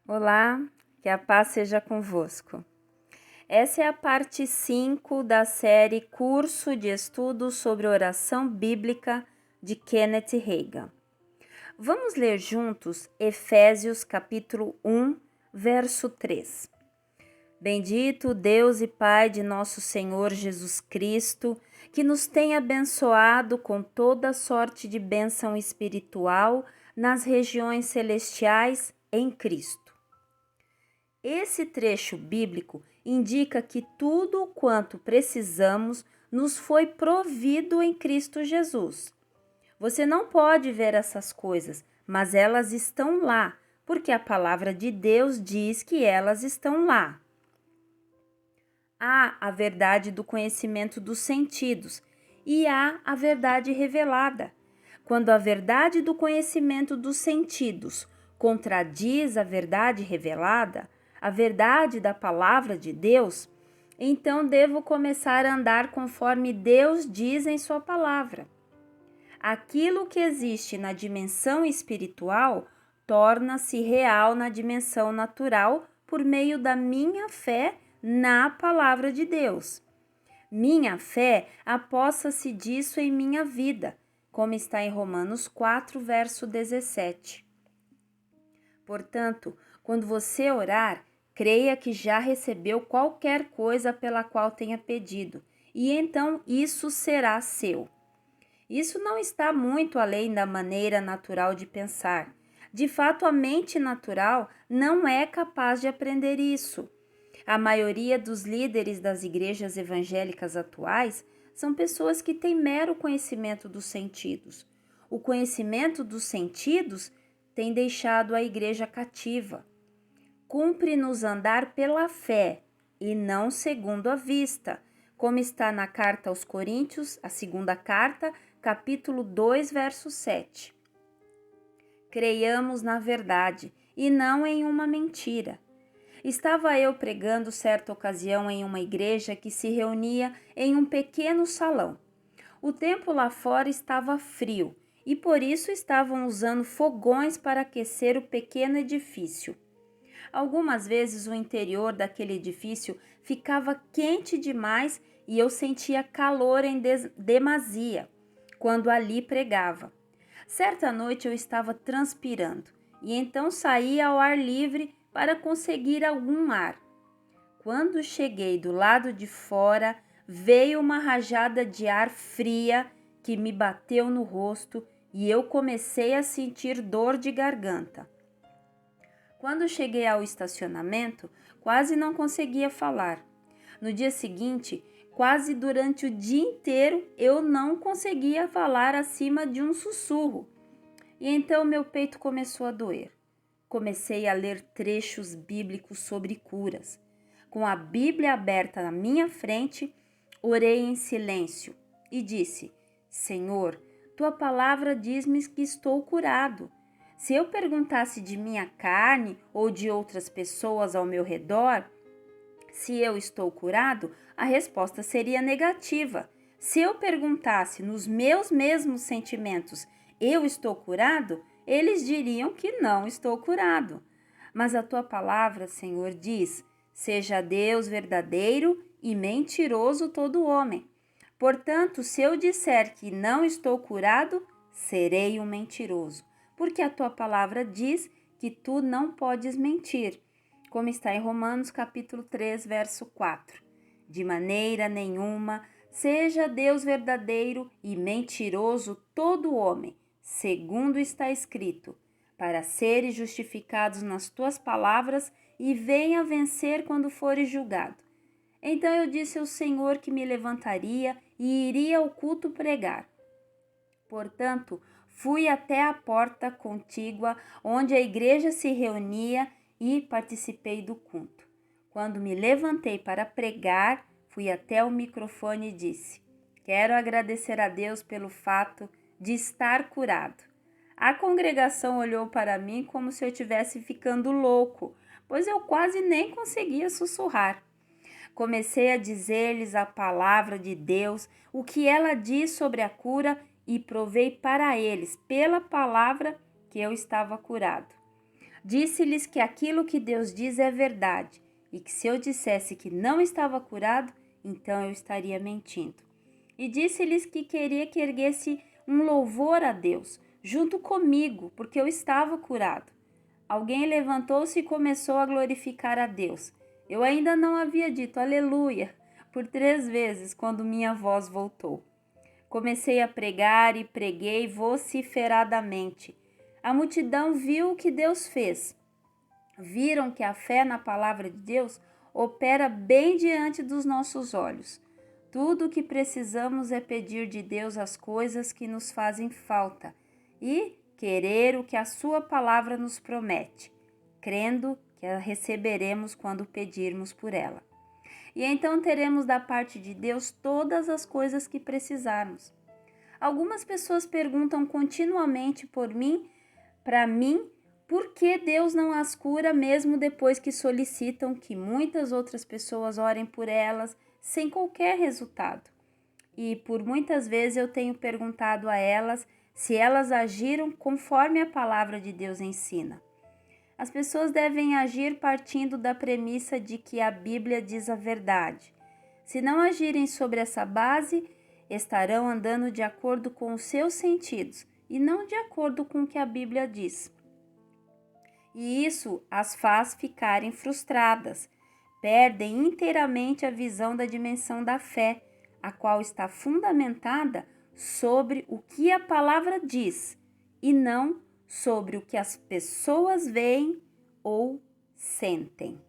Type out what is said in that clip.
Olá, que a paz seja convosco. Essa é a parte 5 da série Curso de Estudos sobre Oração Bíblica de Kenneth Hagin. Vamos ler juntos Efésios capítulo 1, verso 3. Bendito Deus e Pai de nosso Senhor Jesus Cristo, que nos tem abençoado com toda sorte de bênção espiritual nas regiões celestiais em Cristo. Esse trecho bíblico indica que tudo quanto precisamos nos foi provido em Cristo Jesus. Você não pode ver essas coisas, mas elas estão lá, porque a palavra de Deus diz que elas estão lá. Há a verdade do conhecimento dos sentidos e há a verdade revelada. Quando a verdade do conhecimento dos sentidos contradiz a verdade revelada, a verdade da palavra de Deus, então devo começar a andar conforme Deus diz em sua palavra. Aquilo que existe na dimensão espiritual torna-se real na dimensão natural por meio da minha fé na palavra de Deus. Minha fé apossa-se disso em minha vida, como está em Romanos 4, verso 17. Portanto, quando você orar, creia que já recebeu qualquer coisa pela qual tenha pedido, e então isso será seu. Isso não está muito além da maneira natural de pensar. De fato, a mente natural não é capaz de aprender isso. A maioria dos líderes das igrejas evangélicas atuais são pessoas que têm mero conhecimento dos sentidos. O conhecimento dos sentidos tem deixado a igreja cativa. Cumpre-nos andar pela fé e não segundo a vista, como está na carta aos Coríntios, a segunda carta, capítulo 2, verso 7. Creiamos na verdade e não em uma mentira. Estava eu pregando certa ocasião em uma igreja que se reunia em um pequeno salão. O tempo lá fora estava frio e por isso estavam usando fogões para aquecer o pequeno edifício. Algumas vezes o interior daquele edifício ficava quente demais e eu sentia calor em demasia quando ali pregava. Certa noite eu estava transpirando e então saí ao ar livre para conseguir algum ar. Quando cheguei do lado de fora, veio uma rajada de ar fria que me bateu no rosto e eu comecei a sentir dor de garganta. Quando cheguei ao estacionamento, quase não conseguia falar. No dia seguinte, quase durante o dia inteiro, eu não conseguia falar acima de um sussurro. E então meu peito começou a doer. Comecei a ler trechos bíblicos sobre curas. Com a Bíblia aberta na minha frente, orei em silêncio e disse: Senhor, tua palavra diz-me que estou curado. Se eu perguntasse de minha carne ou de outras pessoas ao meu redor, se eu estou curado, a resposta seria negativa. Se eu perguntasse nos meus mesmos sentimentos, eu estou curado, eles diriam que não estou curado. Mas a tua palavra, Senhor, diz: seja Deus verdadeiro e mentiroso todo homem. Portanto, se eu disser que não estou curado, serei um mentiroso, porque a tua palavra diz que tu não podes mentir, como está em Romanos capítulo 3, verso 4. De maneira nenhuma, seja Deus verdadeiro e mentiroso todo homem, segundo está escrito, para seres justificados nas tuas palavras e venha vencer quando fores julgado. Então eu disse ao Senhor que me levantaria e iria ao culto pregar. Portanto, fui até a porta contígua onde a igreja se reunia e participei do culto. Quando me levantei para pregar, fui até o microfone e disse: Quero agradecer a Deus pelo fato de estar curado. A congregação olhou para mim como se eu estivesse ficando louco, pois eu quase nem conseguia sussurrar. Comecei a dizer-lhes a palavra de Deus, o que ela diz sobre a cura, e provei para eles, pela palavra, que eu estava curado. Disse-lhes que aquilo que Deus diz é verdade e que se eu dissesse que não estava curado, então eu estaria mentindo. E disse-lhes que queria que erguesse um louvor a Deus, junto comigo, porque eu estava curado. Alguém levantou-se e começou a glorificar a Deus. Eu ainda não havia dito aleluia por 3 vezes quando minha voz voltou. Comecei a pregar e preguei vociferadamente. A multidão viu o que Deus fez. Viram que a fé na palavra de Deus opera bem diante dos nossos olhos. Tudo o que precisamos é pedir de Deus as coisas que nos fazem falta e querer o que a sua palavra nos promete, crendo que a receberemos quando pedirmos por ela. E então teremos da parte de Deus todas as coisas que precisarmos. Algumas pessoas perguntam continuamente para mim, por que Deus não as cura mesmo depois que solicitam que muitas outras pessoas orem por elas sem qualquer resultado? E por muitas vezes eu tenho perguntado a elas se elas agiram conforme a palavra de Deus ensina. As pessoas devem agir partindo da premissa de que a Bíblia diz a verdade. Se não agirem sobre essa base, estarão andando de acordo com os seus sentidos e não de acordo com o que a Bíblia diz. E isso as faz ficarem frustradas, perdem inteiramente a visão da dimensão da fé, a qual está fundamentada sobre o que a palavra diz e não sobre o que as pessoas veem ou sentem.